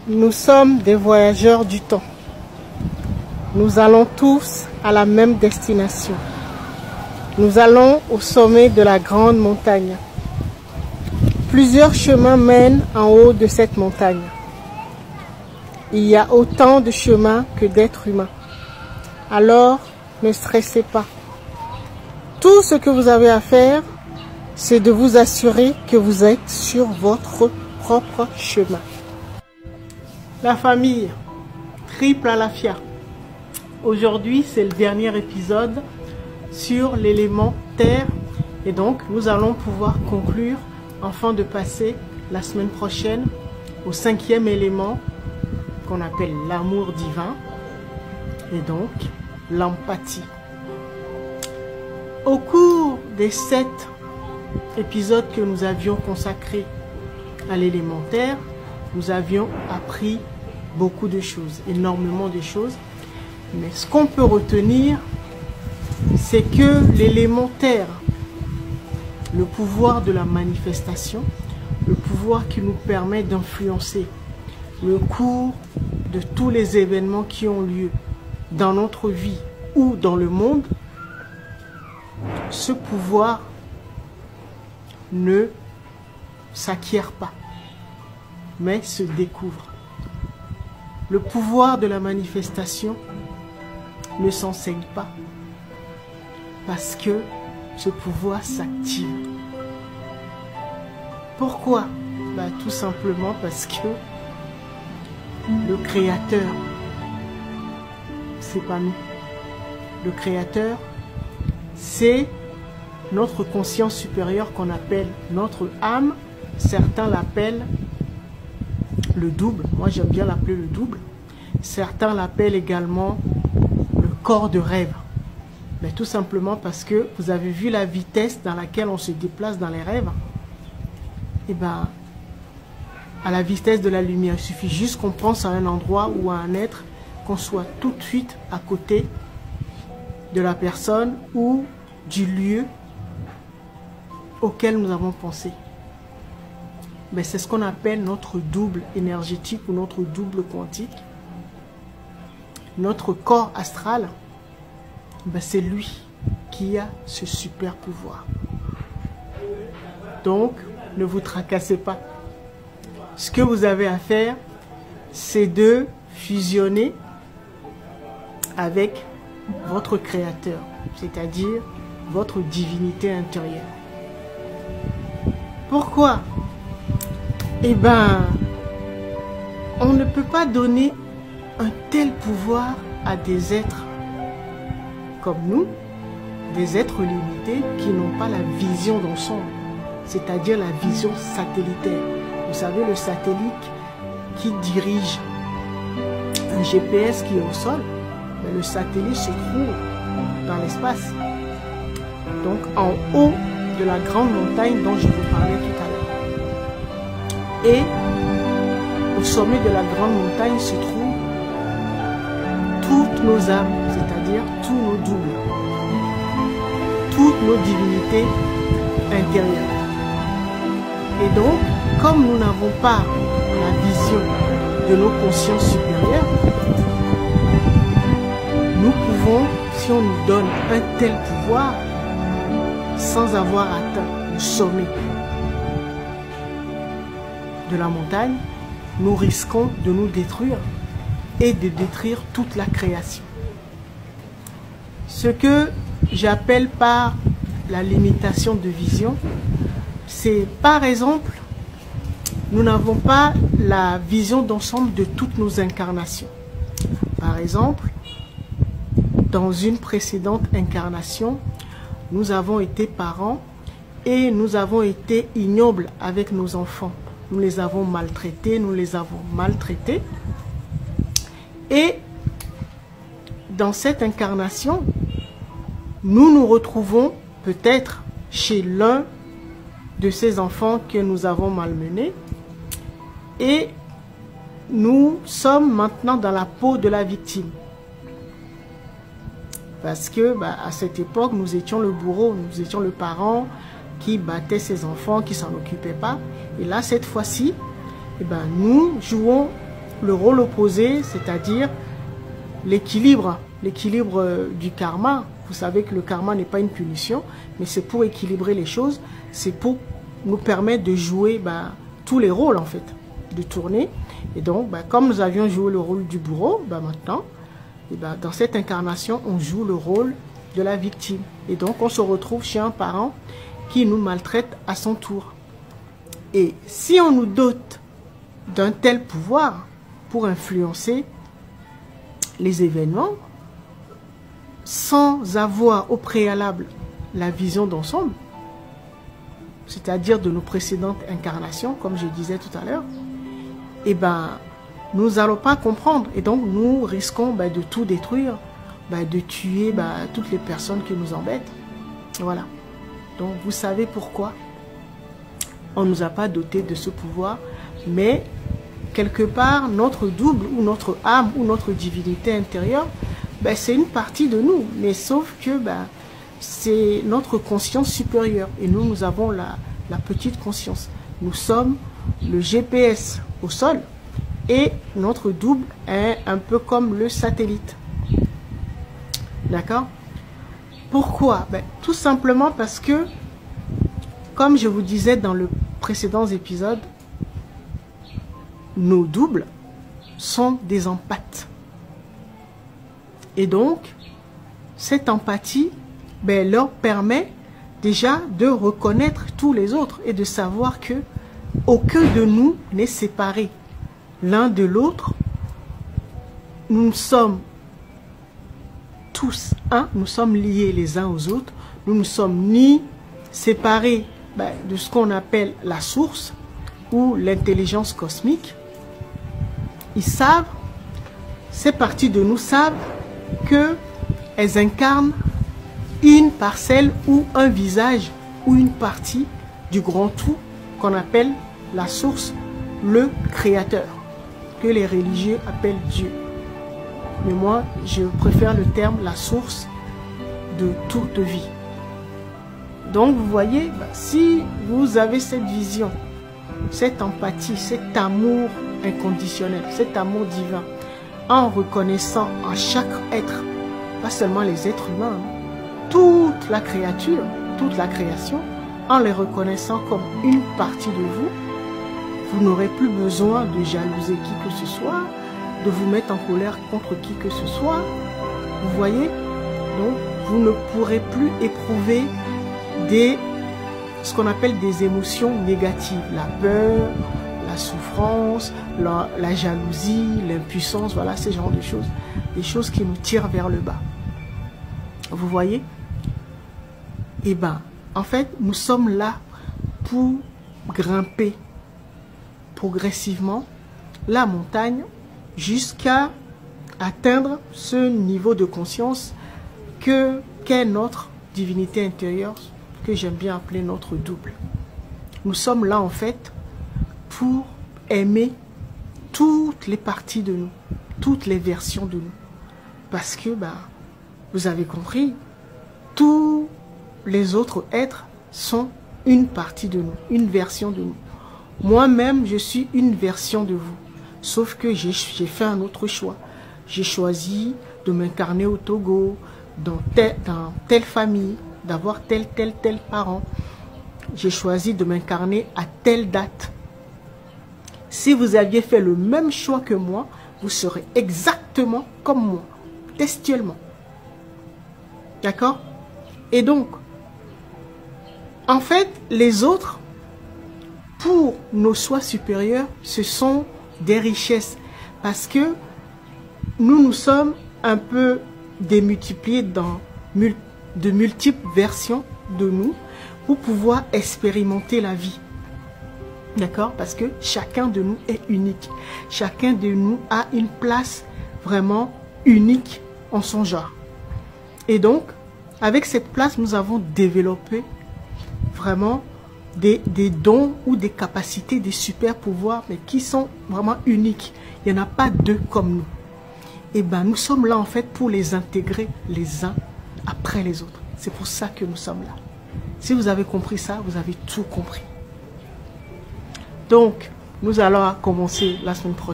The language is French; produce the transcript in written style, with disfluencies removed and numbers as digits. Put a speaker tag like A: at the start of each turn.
A: Nous sommes des voyageurs du temps. Nous allons tous à la même destination. Nous allons au sommet de la grande montagne. Plusieurs chemins mènent en haut de cette montagne. Il y a autant de chemins que d'êtres humains. Alors, ne stressez pas. Tout ce que vous avez à faire, c'est de vous assurer que vous êtes sur votre propre chemin. La famille, triple alafia. Aujourd'hui, c'est le dernier épisode sur l'élément terre. Et donc, nous allons pouvoir conclure afin de passer la semaine prochaine au 5e élément qu'on appelle l'amour divin et donc l'empathie. Au cours des 7 épisodes que nous avions consacrés à l'élémentaire, nous avions appris beaucoup de choses, énormément de choses. Mais ce qu'on peut retenir, c'est que l'élémentaire, le pouvoir de la manifestation, le pouvoir qui nous permet d'influencer le cours de tous les événements qui ont lieu dans notre vie ou dans le monde, ce pouvoir ne s'acquiert pas, mais se découvre. Le pouvoir de la manifestation ne s'enseigne pas, parce que ce pouvoir s'active. Pourquoi? Tout simplement parce que le Créateur, c'est pas nous. Le Créateur, c'est notre conscience supérieure qu'on appelle notre âme. Certains l'appellent le double. Moi, j'aime bien l'appeler le double. Certains l'appellent également le corps de rêve. Mais tout simplement parce que vous avez vu la vitesse dans laquelle on se déplace dans les rêves. Et à la vitesse de la lumière, il suffit juste qu'on pense à un endroit ou à un être, qu'on soit tout de suite à côté de la personne ou du lieu auquel nous avons pensé. Mais c'est ce qu'on appelle notre double énergétique ou notre double quantique. Notre corps astral, c'est lui qui a ce super pouvoir. Donc, ne vous tracassez pas. Ce que vous avez à faire, c'est de fusionner avec votre Créateur, c'est-à-dire votre divinité intérieure. Pourquoi? On ne peut pas donner un tel pouvoir à des êtres comme nous, des êtres limités qui n'ont pas la vision d'ensemble, c'est-à-dire la vision satellitaire. Vous savez, le satellite qui dirige un GPS qui est au sol, mais le satellite se trouve dans l'espace. Donc en haut de la grande montagne dont je vous parlais tout à l'heure. Et au sommet de la grande montagne se trouvent toutes nos âmes, c'est-à-dire tous nos doubles, toutes nos divinités intérieures. Et donc, comme nous n'avons pas la vision de nos consciences supérieures, nous pouvons, si on nous donne un tel pouvoir, sans avoir atteint le sommet de la montagne, nous risquons de nous détruire et de détruire toute la création. Ce que j'appelle par la limitation de vision, c'est par exemple, nous n'avons pas la vision d'ensemble de toutes nos incarnations. Par exemple, dans une précédente incarnation, nous avons été parents et nous avons été ignobles avec nos enfants. Nous les avons maltraités, Et dans cette incarnation, nous nous retrouvons peut-être chez l'un de ces enfants que nous avons malmenés. Et nous sommes maintenant dans la peau de la victime. Parce que à cette époque, nous étions le bourreau, nous étions le parent qui battait ses enfants, qui ne s'en occupait pas. Et là, cette fois-ci, nous jouons le rôle opposé, c'est-à-dire l'équilibre du karma. Vous savez que le karma n'est pas une punition, mais c'est pour équilibrer les choses, c'est pour nous permettre de jouer tous les rôles en fait, de tourner. Et donc, comme nous avions joué le rôle du bourreau, maintenant, dans cette incarnation, on joue le rôle de la victime. Et donc, on se retrouve chez un parent qui nous maltraite à son tour. Et si on nous dote d'un tel pouvoir pour influencer les événements, sans avoir au préalable la vision d'ensemble, c'est-à-dire de nos précédentes incarnations, comme je disais tout à l'heure, nous n'allons pas comprendre. Et donc, nous risquons de tout détruire, de tuer toutes les personnes qui nous embêtent. Voilà. Donc, vous savez pourquoi on ne nous a pas dotés de ce pouvoir, mais quelque part, notre double ou notre âme ou notre divinité intérieure, c'est une partie de nous, mais sauf que c'est notre conscience supérieure. Et nous avons la petite conscience. Nous sommes le GPS au sol et notre double est un peu comme le satellite. D'accord? Pourquoi? Tout simplement parce que, comme je vous disais dans le précédent épisode, nos doubles sont des empathes. Et donc, cette empathie leur permet déjà de reconnaître tous les autres et de savoir que aucun de nous n'est séparé l'un de l'autre. Nous sommes tous un, nous sommes liés les uns aux autres. Nous ne sommes ni séparés de ce qu'on appelle la source ou l'intelligence cosmique. Ils savent, ces parties de nous savent qu'elles incarnent une parcelle ou un visage ou une partie du grand tout qu'on appelle la source, le créateur, que les religieux appellent Dieu. Mais moi, je préfère le terme la source de toute vie. Donc, vous voyez, si vous avez cette vision, cette empathie, cet amour inconditionnel, cet amour divin, en reconnaissant en chaque être, pas seulement les êtres humains, toute la créature, toute la création, en les reconnaissant comme une partie de vous, vous n'aurez plus besoin de jalouser qui que ce soit, de vous mettre en colère contre qui que ce soit. Vous voyez? Donc, vous ne pourrez plus éprouver ce qu'on appelle des émotions négatives, la peur, la souffrance, la jalousie, l'impuissance, voilà, ce genre de choses. Des choses qui nous tirent vers le bas. Vous voyez? En fait, nous sommes là pour grimper progressivement la montagne jusqu'à atteindre ce niveau de conscience qu'est notre divinité intérieure, que j'aime bien appeler notre double. Nous sommes là en fait pour aimer toutes les parties de nous, toutes les versions de nous. Parce que, vous avez compris, tous les autres êtres sont une partie de nous, une version de nous. Moi-même, je suis une version de vous. Sauf que j'ai fait un autre choix. J'ai choisi de m'incarner au Togo, dans telle famille, d'avoir tel parent. J'ai choisi de m'incarner à telle date. Si vous aviez fait le même choix que moi, vous serez exactement comme moi, textuellement. D'accord? Et donc, en fait, les autres, pour nos choix supérieurs, ce sont des richesses. Parce que nous sommes un peu démultipliés dans de multiples versions de nous pour pouvoir expérimenter la vie. D'accord? Parce que chacun de nous est unique. Chacun de nous a une place vraiment unique en son genre. Et donc, avec cette place, nous avons développé vraiment des dons ou des capacités, des super pouvoirs, mais qui sont vraiment uniques. Il n'y en a pas deux comme nous. Et nous sommes là en fait pour les intégrer les uns après les autres. C'est pour ça que nous sommes là. Si vous avez compris ça, vous avez tout compris. Donc, nous allons commencer la semaine prochaine.